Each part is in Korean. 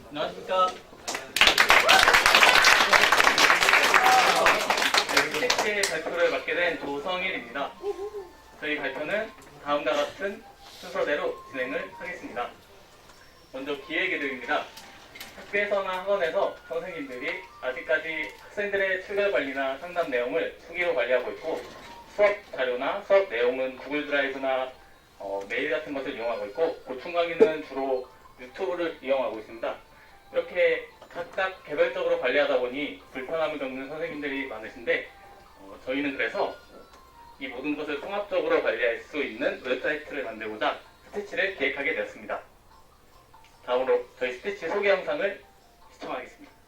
안녕하십니까. 스티치의 발표를 맡게 된 조성일입니다. 저희 발표는 다음과 같은 순서대로 진행을 하겠습니다. 먼저 기획이 드립니다. 학교에서나 학원에서 선생님들이 아직까지 학생들의 출결 관리나 상담 내용을 수기로 관리하고 있고, 수업 자료나 수업 내용은 구글 드라이브나 메일 같은 것을 이용하고 있고, 보충 강의는 주로 유튜브를 이용하고 있습니다. 이렇게 각각 개별적으로 관리하다 보니 불편함을 겪는 선생님들이 많으신데, 저희는 그래서 이 모든 것을 통합적으로 관리할 수 있는 웹사이트를 만들고자 스티치를 기획하게 되었습니다. 다음으로 저희 스티치 소개 영상을 시청하겠습니다.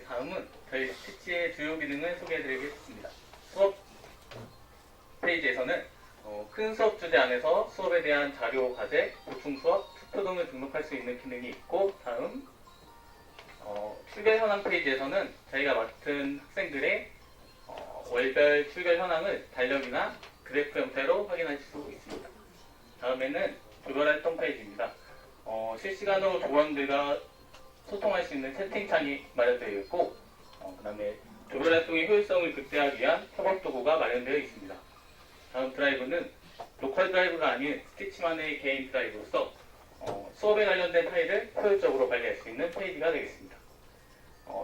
다음은 저희 스티치의 주요 기능을 소개해드리겠습니다. 수업 페이지에서는 큰 수업 주제 안에서 수업에 대한 자료, 과제, 보충 수업, 투표 등을 등록할 수 있는 기능이 있고, 다음 출결 현황 페이지에서는 저희가 맡은 학생들의 월별 출결 현황을 달력이나 그래프 형태로 확인할 수 있습니다. 다음에는 조별 활동 페이지입니다. 실시간으로 조원들과 소통할 수 있는 채팅창이 마련되어 있고, 그 다음에 조별 활동의 효율성을 극대화하기 위한 협업 도구가 마련되어 있습니다. 다음 드라이브는 로컬 드라이브가 아닌 스티치만의 개인 드라이브로서 수업에 관련된 파일을 효율적으로 관리할 수 있는 페이지가 되겠습니다.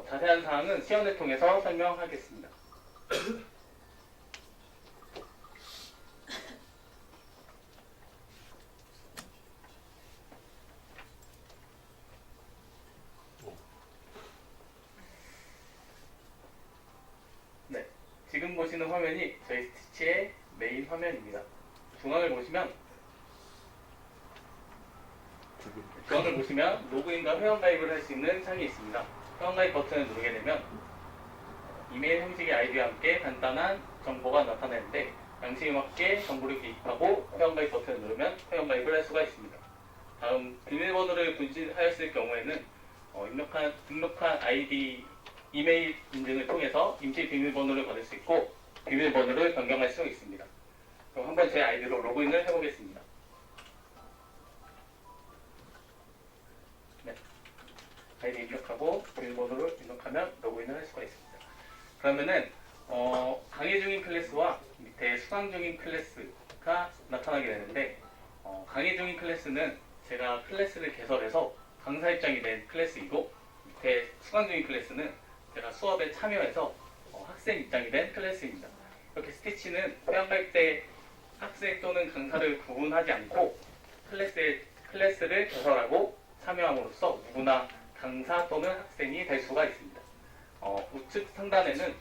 자세한 사항은 시연을 통해서 설명하겠습니다. 네, 지금 보시는 화면이 저희 스티치의 메인 화면입니다. 중앙을 보시면 로그인과 회원가입을 할 수 있는 창이 있습니다. 회원가입 버튼을 누르게 되면 이메일 형식의 아이디와 함께 간단한 정보가 나타나는데, 양식에 맞게 정보를 기입하고 회원가입 버튼을 누르면 회원가입을 할 수가 있습니다. 다음 비밀번호를 분실하였을 경우에는 등록한 아이디 이메일 인증을 통해서 임시 비밀번호를 받을 수 있고, 비밀번호를 변경할 수 있습니다. 그럼 한번 제 아이디로 로그인을 해보겠습니다. 네. 아이디 입력하고 비밀번호를 입력하면 로그인을 할 수가 있습니다. 그러면은 강의 중인 클래스와 밑에 수강 중인 클래스가 나타나게 되는데, 강의 중인 클래스는 제가 클래스를 개설해서 강사 입장이 된 클래스이고, 밑에 수강 중인 클래스는 제가 수업에 참여해서 학생 입장이 된 클래스입니다. 이렇게 스티치는 회원가입 때 학생 또는 강사를 구분하지 않고 클래스를 개설하고 참여함으로써 누구나 강사 또는 학생이 될 수가 있습니다. 우측 상단에는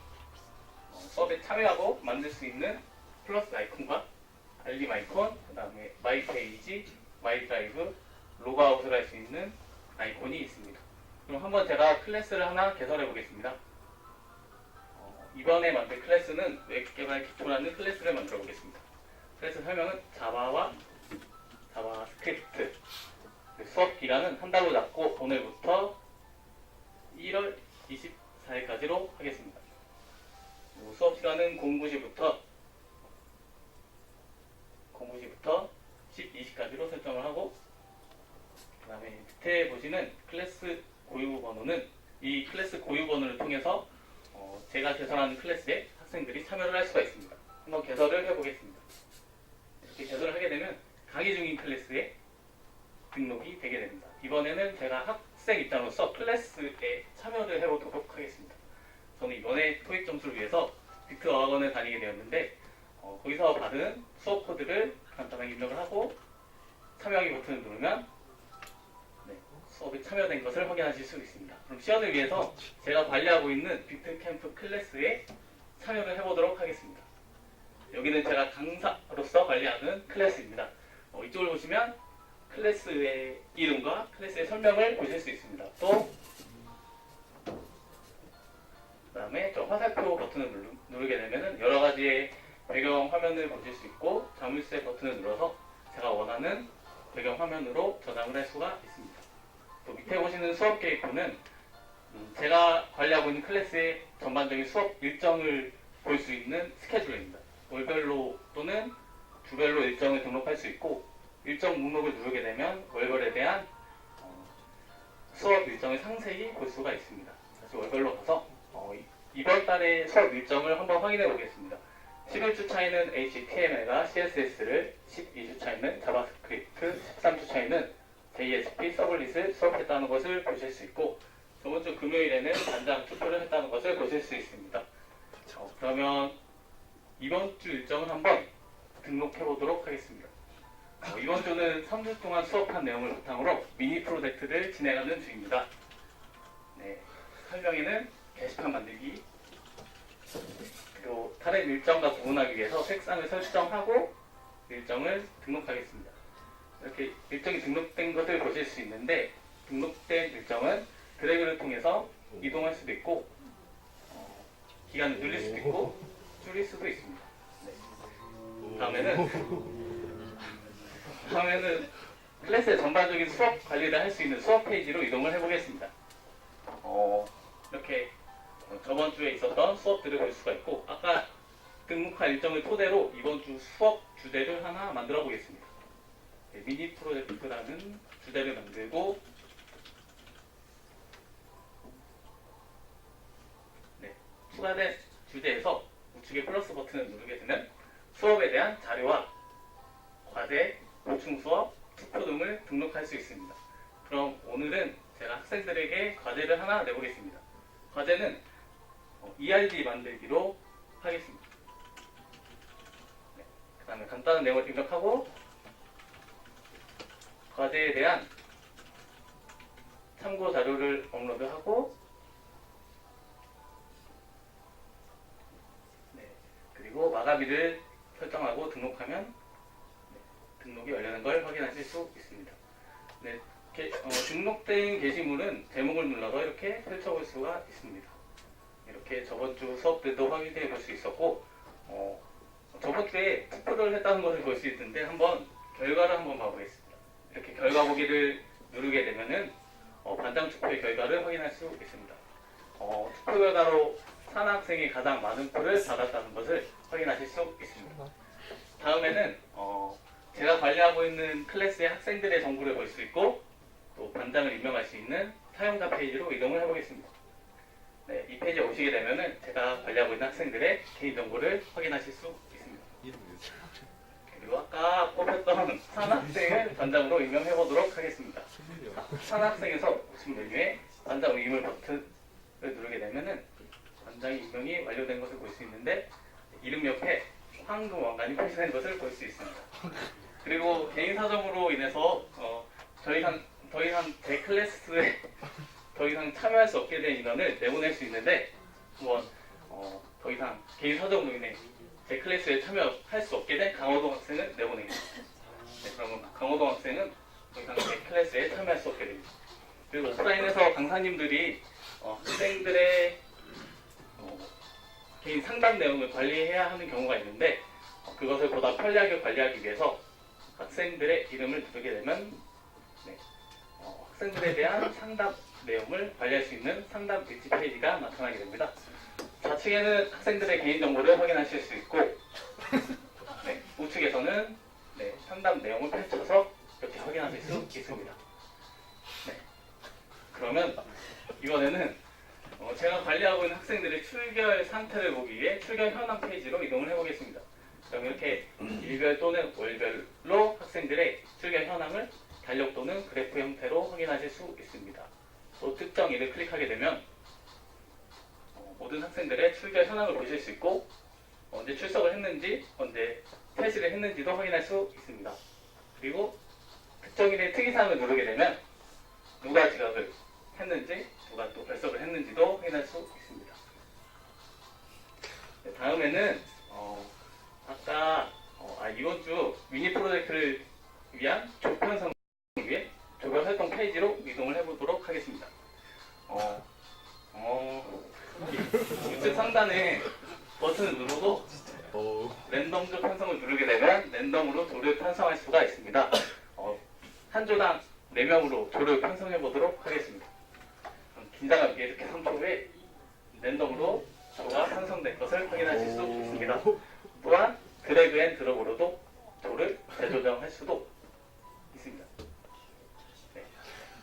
수업에 참여하고 만들 수 있는 플러스 아이콘과 알림 아이콘, 그 다음에 마이 페이지, 마이 드라이브, 로그아웃을 할 수 있는 아이콘이 있습니다. 그럼 한번 제가 클래스를 하나 개설해 보겠습니다. 이번에 만들 클래스는 웹 개발 기초라는 클래스를 만들어 보겠습니다. 클래스 설명은 자바와 자바스크립트, 수업 기간은 한 달로 잡고 오늘부터 1월 24일까지로 하겠습니다. 수업 시간은 09시부터 12시까지로 설정을 하고, 그 다음에 밑에 보시는 클래스 고유 번호는 이 클래스 고유 번호를 통해서 제가 개설하는 클래스에 학생들이 참여를 할 수가 있습니다. 한번 개설을 해보겠습니다. 이렇게 개설을 하게 되면 강의 중인 클래스에 등록이 되게 됩니다. 이번에는 제가 학생 입장으로서 클래스에 참여를 해보도록 하겠습니다. 저는 이번에 토익 점수를 위해서 빅트 어학원에 다니게 되었는데 거기서 받은 수업 코드를 간단하게 입력을 하고 참여하기 버튼을 누르면 수업에 참여된 것을 확인하실 수 있습니다. 그럼 시연을 위해서 제가 관리하고 있는 빅트 캠프 클래스에 참여를 해보도록 하겠습니다. 여기는 제가 강사로서 관리하는 클래스입니다. 이쪽을 보시면 클래스의 이름과 클래스의 설명을 보실 수 있습니다. 또 그다음에 저 화살표 버튼을 누르게 되면 여러 가지의 배경 화면을 보실 수 있고 자물쇠 버튼을 눌러서 제가 원하는 배경 화면으로 저장을 할 수가 있습니다. 또 밑에 보시는 수업 계획표는 제가 관리하고 있는 클래스의 전반적인 수업 일정을 볼 수 있는 스케줄입니다. 월별로 또는 주별로 일정을 등록할 수 있고 일정 목록을 누르게 되면 월별에 대한 수업 일정을 상세히 볼 수가 있습니다. 다시 월별로 가서 이번 달의 수업 일정을 한번 확인해 보겠습니다. 11주 차에는 HTML과 CSS를, 12주 차에는 자바스크립트, 13주 차에는 JSP 서블릿을 수업했다는 것을 보실 수 있고 저번 주 금요일에는 단장 투표를 했다는 것을 보실 수 있습니다. 그러면 이번 주 일정을 한번 등록해 보도록 하겠습니다. 이번 주는 3주 동안 수업한 내용을 바탕으로 미니 프로젝트를 진행하는 중입니다. 설명에는 게시판 만들기, 그리고 다른 일정과 구분하기 위해서 색상을 설정하고 일정을 등록하겠습니다. 이렇게 일정이 등록된 것을 보실 수 있는데 등록된 일정은 드래그를 통해서 이동할 수도 있고 기간을 늘릴 수도 있고 줄일 수도 있습니다. 다음에는 클래스의 전반적인 수업 관리를 할 수 있는 수업 페이지로 이동을 해보겠습니다. 이렇게 저번 주에 있었던 수업들을 볼 수가 있고 아까 등록한 일정을 토대로 이번 주 수업 주제를 하나 만들어 보겠습니다. 미니 프로젝트라는 주제를 만들고 추가된 주제에서 우측의 플러스 버튼을 누르게 되면 수업에 대한 자료와 과제, 보충 수업, 투표 등을 등록할 수 있습니다. 그럼 오늘은 제가 학생들에게 과제를 하나 내보겠습니다. 과제는 ERD 만들기로 하겠습니다. 그 다음에 간단한 내용을 입력하고 과제에 대한 참고 자료를 업로드하고 그리고 마감일을 설정하고 등록하면 등록이 완료된 걸 확인하실 수 있습니다. 등록된 게시물은 제목을 눌러서 이렇게 펼쳐볼 수가 있습니다. 이렇게 저번 주 수업들도 확인해 볼 수 있었고 저번 주에 투표를 했다는 것을 볼 수 있는데 한번 결과를 한번 봐보겠습니다. 이렇게 결과 보기를 누르게 되면은 반장 투표의 결과를 확인할 수 있습니다. 투표 결과로 산 학생이 가장 많은 표를 받았다는 것을 확인하실 수 있습니다. 다음에는 제가 관리하고 있는 클래스의 학생들의 정보를 볼 수 있고 또 반장을 임명할 수 있는 사용자 페이지로 이동을 해보겠습니다. 이 페이지에 오시게 되면은 제가 관리하고 있는 학생들의 개인정보를 확인하실 수 있습니다. 그리고 아까 뽑혔던 산 학생을 반장으로 임명해 보도록 하겠습니다. 산 학생에서 우측 메뉴에 반장 의무 버튼을 누르게 되면은 반장의 임명이 완료된 것을 볼 수 있는데 이름 옆에 황금 왕관이 표시된 것을 볼 수 있습니다. 그리고 개인 사정으로 인해서 더 이상 제 클래스에 더 이상 참여할 수 없게 된 인원을 내보낼 수 있는데 한번 더 이상 개인 사정으로 인해 제 클래스에 참여할 수 없게 된 강호동 학생을 내보내겠습니다. 그러면 강호동 학생은 더 이상 제 클래스에 참여할 수 없게 됩니다. 그리고 오프라인에서 강사님들이 학생들의 개인 상담 내용을 관리해야 하는 경우가 있는데 그것을 보다 편리하게 관리하기 위해서 학생들의 이름을 누르게 되면 학생들에 대한 상담 내용을 관리할 수 있는 상담 일지 페이지가 나타나게 됩니다. 좌측에는 학생들의 개인정보를 확인하실 수 있고 우측에서는 상담 내용을 펼쳐서 이렇게 확인하실 수 있습니다. 그러면 이번에는 제가 관리하고 있는 학생들의 출결 상태를 보기 위해 출결 현황 페이지로 이동을 해보겠습니다. 그럼 이렇게 일별 또는 월별로 학생들의 출결 현황을 달력 또는 그래프 형태로 확인하실 수 있습니다. 또 특정 일을 클릭하게 되면 모든 학생들의 출결 현황을 보실 수 있고 언제 출석을 했는지, 언제 퇴실을 했는지도 확인할 수 있습니다. 그리고 특정인의 특이사항을 누르게 되면 누가 지각을 했는지, 누가 또 결석을 했는지도 확인할 수 있습니다. 네, 다음에는 아까 이번 주 미니 프로젝트를 위한 조편성을 위해 조별 활동 페이지로 이동을 해보도록 하겠습니다. 우측 상단에 버튼을 누르고 랜덤조 편성을 누르게 되면 랜덤으로 조를 편성할 수가 있습니다. 한 조당 4명으로 조를 편성해 보도록 하겠습니다. 긴장하게 이렇게 3초 후에 랜덤으로 조가 편성된 것을 확인하실 수 있습니다. 또한 드래그 앤 드롭으로도 조를 재조정할 수도 있습니다. 네,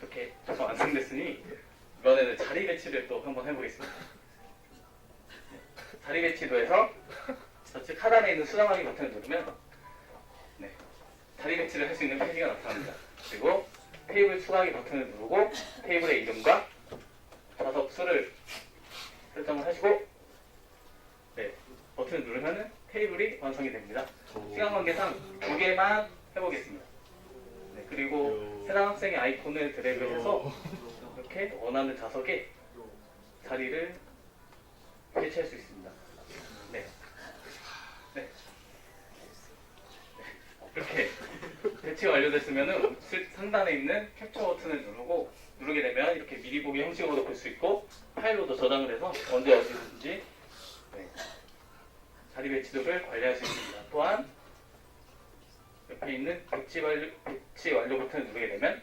이렇게 조가 완성됐으니 이번에는 자리 배치를 또 한번 해보겠습니다. 네, 자리 배치도에서 좌측 하단에 있는 수정하기 버튼을 누르면 네, 자리 배치를 할 수 있는 페이지가 나타납니다. 그리고 테이블 추가하기 버튼을 누르고 테이블의 이름과 좌석 수를 설정을 하시고 네, 버튼을 누르면 테이블이 완성이 됩니다. 시간 관계상 2개만 해보겠습니다. 네, 그리고 해당 학생의 아이콘을 드래그해서 이렇게 원하는 좌석에 자리를 배치할 수 있습니다. 네. 네. 이렇게 배치가 완료됐으면 우측 상단에 있는 캡처 버튼을 누르게 되면 이렇게 미리 보기 형식으로도 볼 수 있고 파일로도 저장을 해서 언제 어디든지 네, 자리 배치도를 관리할 수 있습니다. 또한 옆에 있는 배치 완료 버튼을 누르게 되면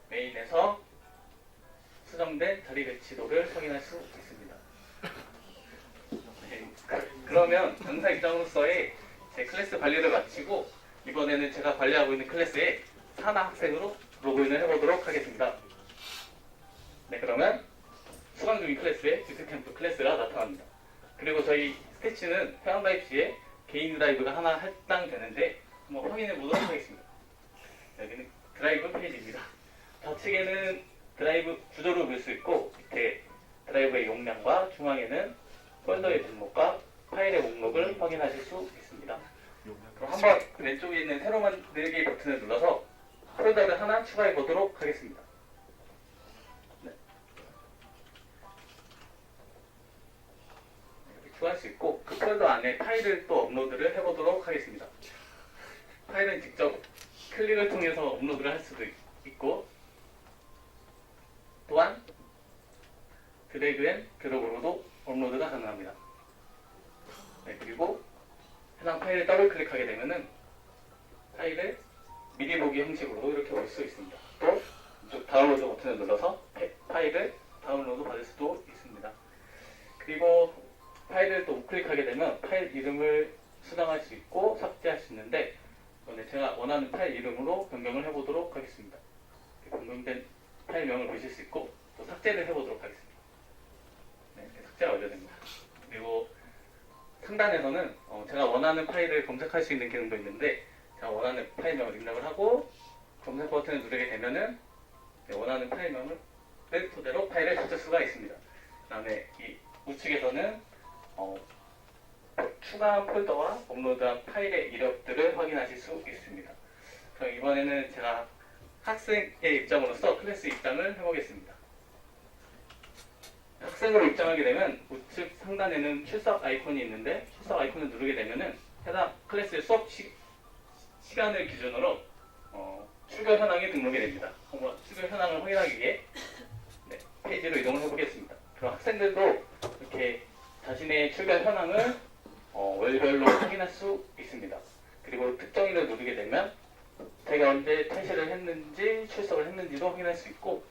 메인에서 수정된 자리 배치도를 확인할 수 있습니다. 네, 그러면 강사 입장으로서의 제 클래스 관리를 마치고 이번에는 제가 관리하고 있는 클래스에 산하 학생으로 로그인을 해보도록 하겠습니다. 네, 그러면 수강 중인 클래스에 뷰트캠프 클래스가 나타납니다. 그리고 저희 스태치는 회원 가입 시에 개인 드라이브가 하나 할당되는데 한번 확인해 보도록 하겠습니다. 여기는 드라이브 페이지입니다. 좌측에는 드라이브 구조를 볼 수 있고 밑에 드라이브의 용량과 중앙에는 폴더의 목록과 파일의 목록을 확인하실 수 있습니다. 그럼 한번 왼쪽에 있는 새로 만들기 버튼을 눌러서 폴더를 하나 추가해 보도록 하겠습니다. 네. 이렇게 추가할 수 있고 그 폴더 안에 파일을 또 업로드를 해보도록 하겠습니다. 파일은 직접 클릭을 통해서 업로드를 할 수도 있고 또한 드래그 앤 드롭으로도 업로드가 가능합니다. 네, 그리고 해당 파일을 더블 클릭하게 되면은 파일을 미리 보기 형식으로 이렇게 볼 수 있습니다. 또 이쪽 다운로드 버튼을 눌러서 파일을 다운로드 받을 수도 있습니다. 그리고 파일을 또 우클릭하게 되면 파일 이름을 수정할 수 있고 삭제할 수 있는데 이번에 제가 원하는 파일 이름으로 변경을 해보도록 하겠습니다. 변경된 파일명을 보실 수 있고 또 삭제를 해보도록 하겠습니다. 네, 삭제가 완료됩니다. 그리고 상단에서는 제가 원하는 파일을 검색할 수 있는 기능도 있는데 제가 원하는 파일명을 입력을 하고 검색 버튼을 누르게 되면은 원하는 파일명을 토대로 파일을 찾을 수가 있습니다. 그 다음에 이 우측에서는 추가한 폴더와 업로드한 파일의 이력들을 확인하실 수 있습니다. 그럼 이번에는 제가 학생의 입장으로서 클래스 입장을 해보겠습니다. 학생으로 입장하게 되면 우측 상단에는 출석 아이콘이 있는데 출석 아이콘을 누르게 되면은 해당 클래스의 수업 시간을 기준으로 출결 현황이 등록이 됩니다. 한번 출결 현황을 확인하기 위해 네, 페이지로 이동을 해보겠습니다. 그럼 학생들도 이렇게 자신의 출결 현황을 월별로 확인할 수 있습니다. 그리고 특정일을 누르게 되면 제가 언제 퇴실을 했는지 출석을 했는지도 확인할 수 있고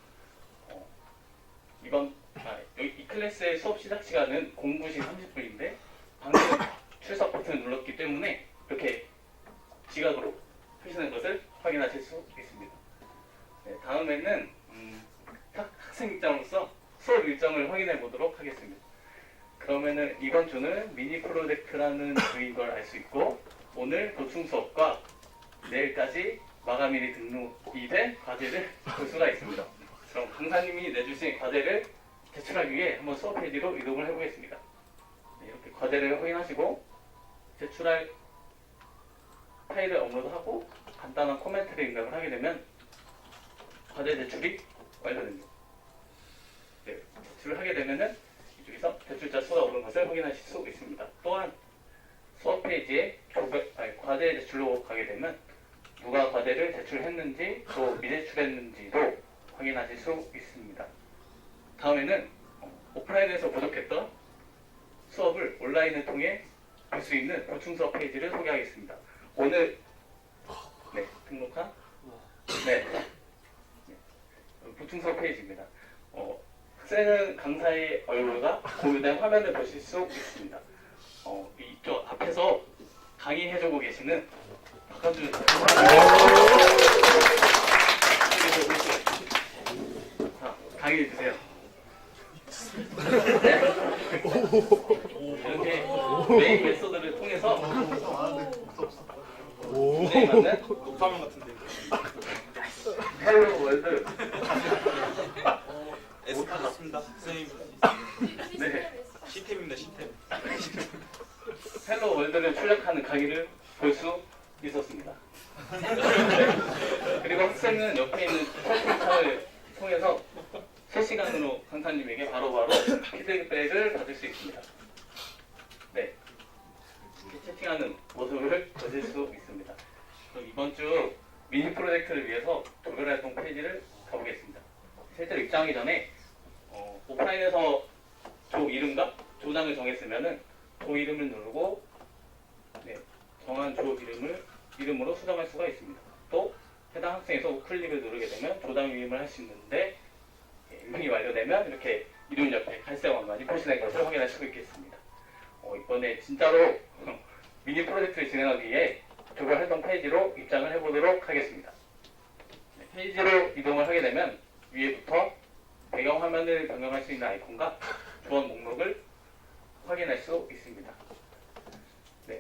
이 클래스의 수업 시작 시간은 09시 30분인데 방금 출석 버튼을 눌렀기 때문에 이렇게 지각으로 표시하는 것을 확인하실 수 있습니다. 네, 다음에는 학생 입장으로서 수업 일정을 확인해 보도록 하겠습니다. 그러면은 이번 주는 미니 프로젝트라는 주인 걸 알 수 있고 오늘 도충 수업과 내일까지 마감일이 등록이 된 과제를 볼 수가 있습니다. 그럼 강사님이 내주신 과제를 제출하기 위해 한번 수업 페이지로 이동을 해보겠습니다. 네, 이렇게 과제를 확인하시고 제출할 파일을 업로드하고 간단한 코멘트를 입력을 하게 되면 과제 제출이 완료됩니다. 네, 제출을 하게 되면은 이쪽에서 제출자 수가 오른 것을 확인하실 수 있습니다. 또한 수업 페이지에 과제 제출로 가게 되면 누가 과제를 제출했는지 또 미제출했는지도 확인하실 수 있습니다. 다음에는 오프라인에서 부족했던 수업을 온라인을 통해 볼 수 있는 보충 수업 페이지를 소개하겠습니다. 오늘 등록한 보충 수업 페이지입니다. 학생은 강사의 얼굴과 공유된 화면을 보실 수 있습니다. 이쪽 앞에서 강의해주고 계시는 박한준 강의해주세요. 이렇게 메인 메소드를 통해서 분야에 맞는 녹화면 같은데. 헬로 월드 에스파 같습니다. 선생님. 네. 시템입니다. 시템. 헬로 월드를 출력하는 강의를 볼 수 있었습니다. 그리고 학생은 옆에 있는 채팅창을 통해서 실시간으로 강사님에게 바로바로 피드백을 받을 수 있습니다. 네, 이렇게 채팅하는 모습을 보실 수 있습니다. 그럼 이번 주 미니 프로젝트를 위해서 조별활동 페이지를 가보겠습니다. 실제로 입장하기 전에 오프라인에서 조 이름과 조장을 정했으면은 조 이름을 누르고 정한 조 이름으로 수정할 수가 있습니다. 또 해당 학생에서 우클릭을 누르게 되면 조장 위임을 할 수 있는데 임명이 완료되면 이렇게 이름 옆에 갈색 왕관이 표시된 것을 확인할 수 있겠습니다. 이번에 진짜로 미니 프로젝트를 진행하기 위해 조별 활동 페이지로 입장을 해보도록 하겠습니다. 페이지로 이동을 하게 되면 위에부터 배경 화면을 변경할 수 있는 아이콘과 조언 목록을 확인할 수 있습니다.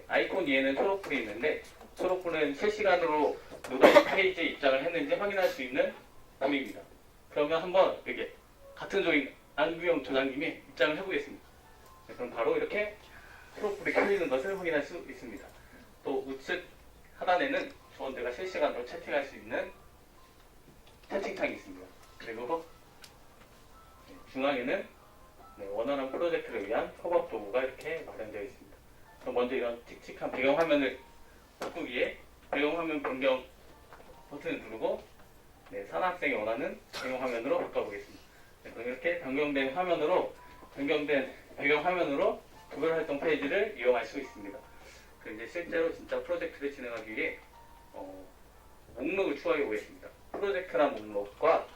아이콘 위에는 초록불이 있는데 초록불은 실시간으로 누가 이 페이지에 입장을 했는지 확인할 수 있는 불입니다. 그러면 한번 이렇게 같은 조인 안규영 조장님이 입장을 해보겠습니다. 그럼 바로 이렇게 초록불이 켜지는 것을 확인할 수 있습니다. 또 우측 하단에는 조원들과 실시간으로 채팅할 수 있는 채팅창이 있습니다. 그리고 중앙에는 원활한 프로젝트를 위한 협업 도구가 이렇게 마련되어 있습니다. 그럼 먼저 이런 칙칙한 배경 화면을 바꾸기 위해 배경 화면 변경 버튼을 누르고 산학생이 원하는 배경 화면으로 바꿔보겠습니다. 그럼 이렇게 변경된 배경 화면으로 조별 활동 페이지를 이용할 수 있습니다. 그럼 이제 실제로 진짜 프로젝트를 진행하기 위해 목록을 추가해 보겠습니다. 프로젝트란 목록과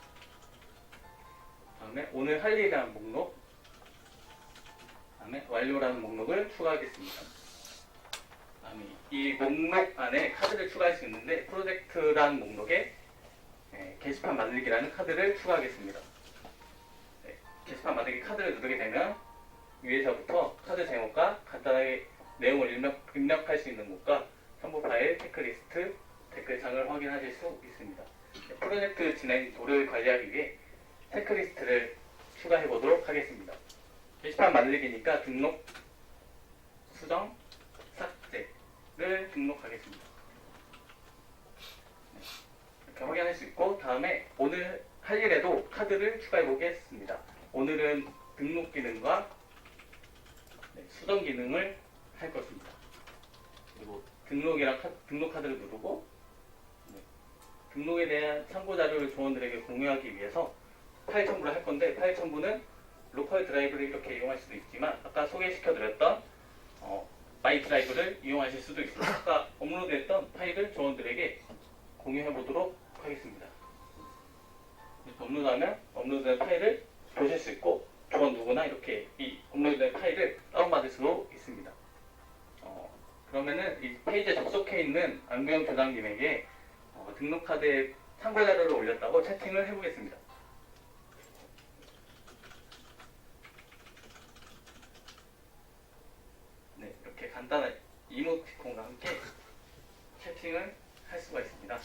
다음에 오늘 할 일이라는 목록, 다음에 완료라는 목록을 추가하겠습니다. 다음에 이 목록 안에 카드를 추가할 수 있는데 프로젝트란 목록에 게시판 만들기라는 카드를 추가하겠습니다. 게시판 만들기 카드를 누르게 되면 위에서부터 카드 제목과 간단하게 내용을 입력할 수 있는 곳과 첨부 파일, 체크리스트, 댓글창을 확인하실 수 있습니다. 프로젝트 진행 도를 관리하기 위해 체크리스트를 추가해 보도록 하겠습니다. 게시판 만들기니까 등록, 수정, 삭제를 등록하겠습니다. 이렇게 확인할 수 있고 다음에 오늘 할 일에도 카드를 추가해 보겠습니다. 오늘은 등록 기능과 수정 기능을 할 것입니다. 그리고 등록 카드를 누르고 등록에 대한 참고 자료를 조원들에게 공유하기 위해서 파일 첨부를 할 건데 파일 첨부는 로컬 드라이브를 이렇게 이용할 수도 있지만 아까 소개시켜드렸던 마이 드라이브를 이용하실 수도 있습니다. 아까 업로드했던 파일을 조원들에게 공유해 보도록 하겠습니다. 업로드하면 업로드된 파일을 보실 수 있고 조원 누구나 이렇게 이 업로드된 파일을 다운받을 수도 있습니다. 그러면은 이 페이지에 접속해 있는 안구영 조장님에게 등록 카드에 참고 자료를 올렸다고 채팅을 해보겠습니다. 이렇게 간단한 이모티콘과 함께 채팅을 할 수가 있습니다.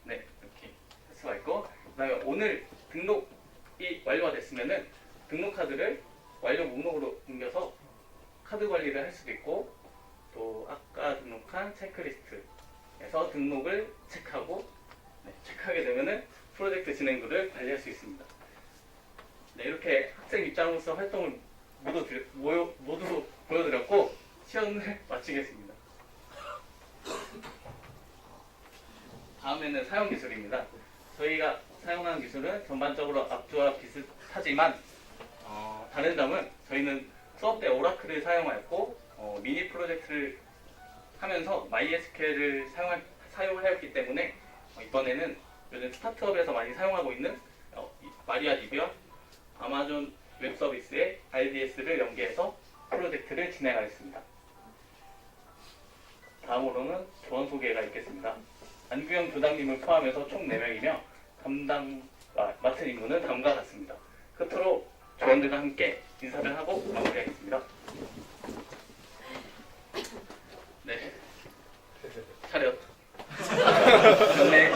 이렇게 할 수가 있고, 그다음에 오늘 등록이 완료가 됐으면은 등록 카드를 완료 목록으로 옮겨서 카드 관리를 할 수도 있고, 또 아까 등록한 체크리스트에서 등록을 체크하고, 체크하게 되면은 프로젝트 진행도를 관리할 수 있습니다. 네, 이렇게 학생 입장으로서 활동을 모두 보여드렸고 시연을 마치겠습니다. 다음에는 사용 기술입니다. 저희가 사용하는 기술은 전반적으로 앞주와 비슷하지만 다른 점은 저희는 수업 때 오라클을 사용하였고 미니 프로젝트를 하면서 MySQL을 사용하였기 때문에 이번에는 요즘 스타트업에서 많이 사용하고 있는 마리아DB와 아마존 웹 서비스의 RDS를 연계해서 프로젝트를 진행하였습니다. 다음으로는 조원 소개가 있겠습니다. 안규영 교장님을 포함해서 총 4명이며 맡은 임무는 다음과 같습니다. 끝으로 조원들과 함께 인사를 하고 마무리하겠습니다. 네, 차렷. 네.